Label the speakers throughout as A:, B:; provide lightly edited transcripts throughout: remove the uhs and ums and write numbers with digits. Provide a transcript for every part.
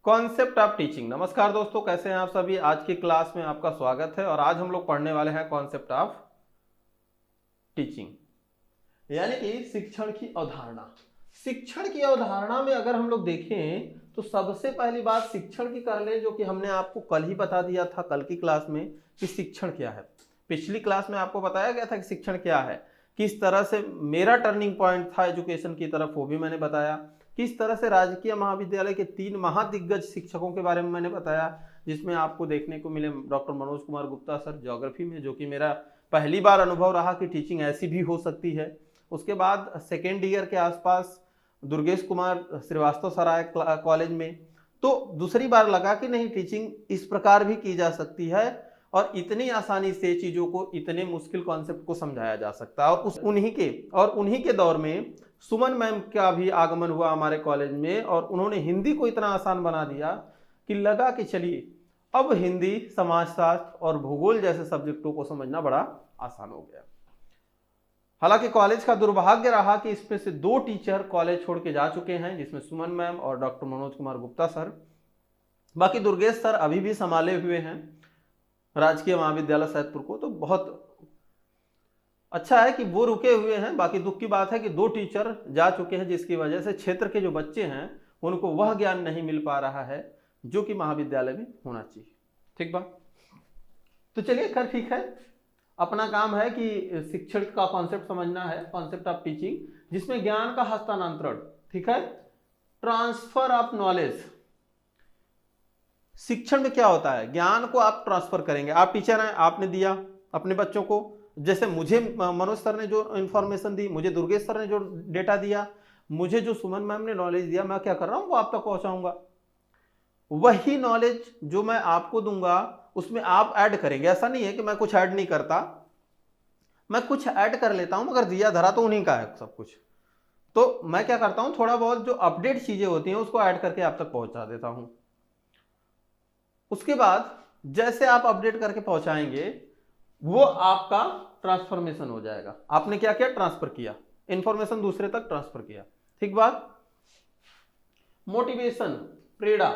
A: Concept of teaching. नमस्कार दोस्तों, कैसे हैं आप सभी। आज की क्लास में आपका स्वागत है और आज हम लोग पढ़ने वाले हैं कॉन्सेप्ट ऑफ टीचिंग, यानी कि शिक्षण की अवधारणा। शिक्षण की अवधारणा में अगर हम लोग देखें तो सबसे पहली बात शिक्षण की कर लें, जो कि हमने आपको कल ही बता दिया था, कल की क्लास में, कि शिक्षण क्या है। पिछली क्लास में आपको बताया गया था कि शिक्षण क्या है, किस तरह से मेरा टर्निंग पॉइंट था एजुकेशन की तरफ, वो भी मैंने बताया। किस तरह से राजकीय महाविद्यालय के 3 महादिग्गज शिक्षकों के बारे में मैंने बताया, जिसमें आपको देखने को मिले doctor Manoj Kumar Gupta sir geography में, जो कि मेरा पहली बार अनुभव रहा कि टीचिंग ऐसी भी हो सकती है। उसके बाद सेकेंड ईयर के आसपास दुर्गेश कुमार श्रीवास्तव सर आए कॉलेज में, तो दूसरी बार लगा कि नहीं, टीचिंग इस प्रकार भी की जा सकती है और इतनी आसानी से चीज़ों को, इतने मुश्किल कॉन्सेप्ट को समझाया जा सकता है। और उन्हीं के दौर में सुमन मैम का भी आगमन हुआ हमारे कॉलेज में और उन्होंने हिंदी को इतना आसान बना दिया कि लगा कि चलिए अब हिंदी, समाजशास्त्र और भूगोल जैसे सब्जेक्टों को समझना बड़ा आसान हो गया। हालांकि कॉलेज का दुर्भाग्य रहा कि इसमें से 2 टीचर कॉलेज छोड़ के जा चुके हैं, जिसमें सुमन मैम और डॉक्टर मनोज कुमार गुप्ता सर। बाकी दुर्गेश सर अभी भी संभाले हुए हैं राजकीय महाविद्यालय सैदपुर को, तो बहुत अच्छा है कि वो रुके हुए हैं। बाकी दुख की बात है कि 2 टीचर जा चुके हैं, जिसकी वजह से क्षेत्र के जो बच्चे हैं उनको वह ज्ञान नहीं मिल पा रहा है जो कि महाविद्यालय में होना चाहिए। ठीक बात। तो चलिए, खैर ठीक है, अपना काम है कि शिक्षण का कॉन्सेप्ट समझना है, कॉन्सेप्ट ऑफ टीचिंग, जिसमें ज्ञान का हस्तांतरण, ठीक है, ट्रांसफर ऑफ नॉलेज। शिक्षण में क्या होता है, ज्ञान को आप ट्रांसफर करेंगे। आप टीचर हैं, आपने दिया अपने बच्चों को, जैसे मुझे मनोज सर ने जो इंफॉर्मेशन दी, मुझे दुर्गेश सर ने जो डेटा दिया, मुझे जो सुमन मैम ने नॉलेज दिया, मैं क्या कर रहा हूं, वो आप तक पहुंचाऊंगा। वही नॉलेज जो मैं आपको दूंगा उसमें आप ऐड करेंगे। ऐसा नहीं है कि मैं कुछ ऐड नहीं करता, मैं कुछ ऐड कर लेता हूं, मगर दिया धरा तो उन्हीं का है सब कुछ। तो मैं क्या करता हूं, थोड़ा बहुत जो अपडेट चीजें होती हैं उसको ऐड करके आप तक पहुंचा देता हूं। उसके बाद जैसे आप अपडेट करके पहुंचाएंगे, वो आपका ट्रांसफॉर्मेशन हो जाएगा। आपने क्या किया, ट्रांसफर किया, इंफॉर्मेशन दूसरे तक ट्रांसफर किया। ठीक बात। मोटिवेशन, प्रेरणा।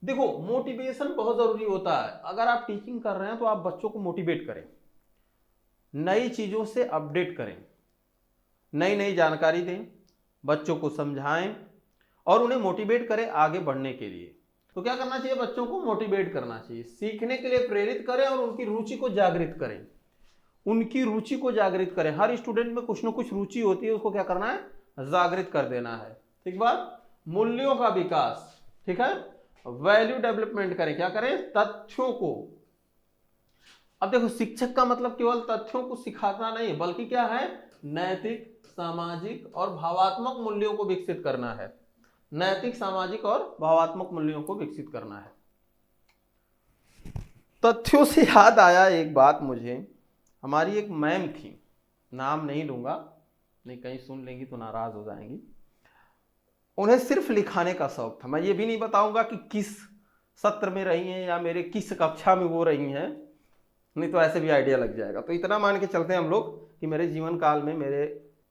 A: देखो, मोटिवेशन बहुत जरूरी होता है। अगर आप टीचिंग कर रहे हैं तो आप बच्चों को मोटिवेट करें, नई चीजों से अपडेट करें, नई नई जानकारी दें, बच्चों को समझाएं और उन्हें मोटिवेट करें आगे बढ़ने के लिए। तो क्या करना चाहिए, बच्चों को मोटिवेट करना चाहिए, सीखने के लिए प्रेरित करें और उनकी रुचि को जागृत करें। उनकी रुचि को जागृत करें। हर स्टूडेंट में कुछ ना कुछ रुचि होती है, उसको क्या करना है, जागृत कर देना है। ठीक बात। मूल्यों का विकास, ठीक है, वैल्यू डेवलपमेंट करें। क्या करें, तथ्यों को। अब देखो, शिक्षक का मतलब केवल तथ्यों को सिखाना नहीं, बल्कि क्या है, नैतिक, सामाजिक और भावात्मक मूल्यों को विकसित करना है। नैतिक, सामाजिक और भावात्मक मूल्यों को विकसित करना है। तथ्यों से याद आया एक बात मुझे, हमारी एक मैम थी, नाम नहीं लूंगा, नहीं कहीं सुन लेंगी तो नाराज हो जाएंगी। उन्हें सिर्फ लिखाने का शौक था। मैं ये भी नहीं बताऊंगा कि किस सत्र में रही हैं या मेरे किस कक्षा में वो रही हैं, नहीं तो ऐसे भी आइडिया लग जाएगा। तो इतना मान के चलते हैं हम लोग कि मेरे जीवन काल में,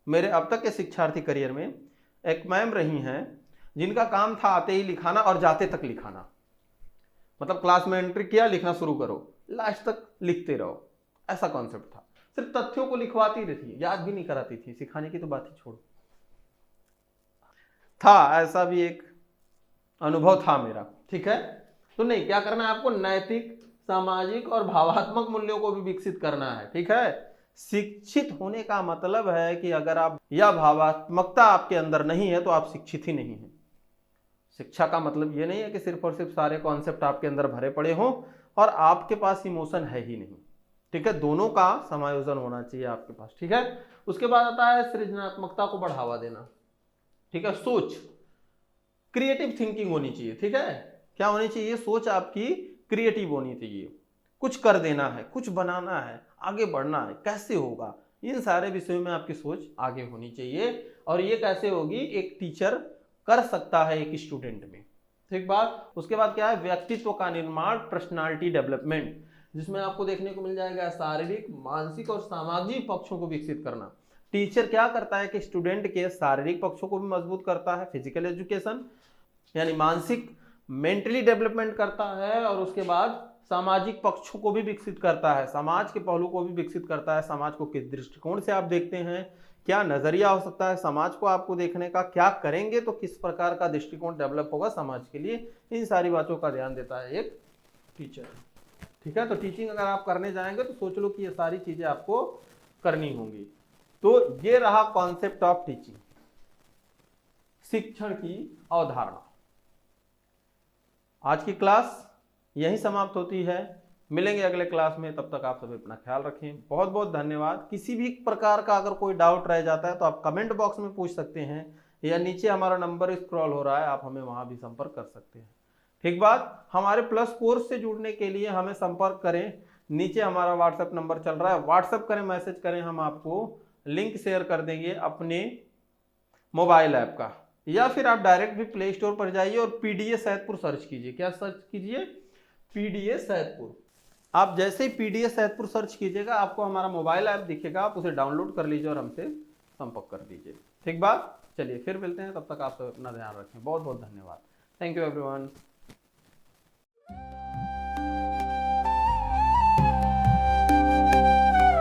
A: मेरे अब तक के शिक्षार्थी करियर में एक मैम रही हैं जिनका काम था आते ही लिखाना और जाते तक लिखाना। मतलब क्लास में एंट्री किया, लिखना शुरू करो, लास्ट तक लिखते रहो, ऐसा कॉन्सेप्ट था। सिर्फ तथ्यों को लिखवाती रहती, याद भी नहीं कराती थी, सिखाने की तो बात ही छोड़ो। था ऐसा भी एक अनुभव था मेरा। ठीक है। तो नहीं, क्या करना है आपको, नैतिक, सामाजिक और भावात्मक मूल्यों को भी विकसित करना है। ठीक है। शिक्षित होने का मतलब है कि अगर आप, या भावात्मकता आपके अंदर नहीं है तो आप शिक्षित ही नहीं है। शिक्षा का मतलब ये नहीं है कि सिर्फ और सिर्फ सारे कॉन्सेप्ट आपके अंदर भरे पड़े हों और आपके पास इमोशन है ही नहीं। ठीक है, दोनों का समायोजन होना चाहिए आपके पास। ठीक है। उसके बाद आता है सृजनात्मकता को बढ़ावा देना। ठीक है, सोच, क्रिएटिव थिंकिंग होनी चाहिए। ठीक है, क्या होनी चाहिए, सोच आपकी क्रिएटिव होनी चाहिए। कुछ कर देना है, कुछ बनाना है, आगे बढ़ना है, कैसे होगा, इन सारे विषयों में आपकी सोच आगे होनी चाहिए। और ये कैसे होगी, एक टीचर कर सकता है एक स्टूडेंट में। ठीक बात। उसके बाद क्या है, व्यक्तित्व का निर्माण, पर्सनालिटी डेवलपमेंट, जिसमें आपको देखने को मिल जाएगा शारीरिक, मानसिक और सामाजिक पक्षों को विकसित करना। टीचर क्या करता है कि स्टूडेंट के शारीरिक पक्षों को भी मजबूत करता है, फिजिकल एजुकेशन, यानी मानसिक मेंटली डेवलपमेंट करता है और उसके बाद सामाजिक पक्षों को भी विकसित करता है, समाज के पहलू को भी विकसित करता है। समाज को किस दृष्टिकोण से आप देखते हैं, क्या नजरिया हो सकता है समाज को आपको देखने का, क्या करेंगे तो किस प्रकार का दृष्टिकोण डेवलप होगा समाज के लिए, इन सारी बातों का ध्यान देता है एक टीचर। ठीक है, तो टीचिंग अगर आप करने जाएंगे तो सोच लो कि ये सारी चीजें आपको करनी होंगी। तो ये रहा कॉन्सेप्ट ऑफ टीचिंग, शिक्षण की अवधारणा। आज की क्लास यहीं समाप्त होती है, मिलेंगे अगले क्लास में, तब तक आप सभी अपना ख्याल रखें। बहुत बहुत धन्यवाद। किसी भी प्रकार का अगर कोई डाउट रह जाता है तो आप कमेंट बॉक्स में पूछ सकते हैं, या नीचे हमारा नंबर स्क्रॉल हो रहा है, आप हमें वहां भी संपर्क कर सकते हैं। ठीक बात, हमारे प्लस कोर्स से जुड़ने के लिए हमें संपर्क करें, नीचे हमारा व्हाट्सएप नंबर चल रहा है, व्हाट्सएप करें, मैसेज करें, हम आपको लिंक शेयर कर देंगे अपने मोबाइल ऐप का, या फिर आप डायरेक्ट भी प्ले स्टोर पर जाइए और पीडीए सैदपुर सर्च कीजिए। क्या सर्च कीजिए? पीडीए सैदपुर। आप जैसे ही पीडीए सैदपुर सर्च कीजिएगा आपको हमारा मोबाइल ऐप दिखेगा, आप उसे डाउनलोड कर लीजिए और हमसे संपर्क कर दीजिए। ठीक बात, चलिए फिर मिलते हैं, तब तक आप सब अपना ध्यान रखें। बहुत बहुत धन्यवाद। Thank you everyone.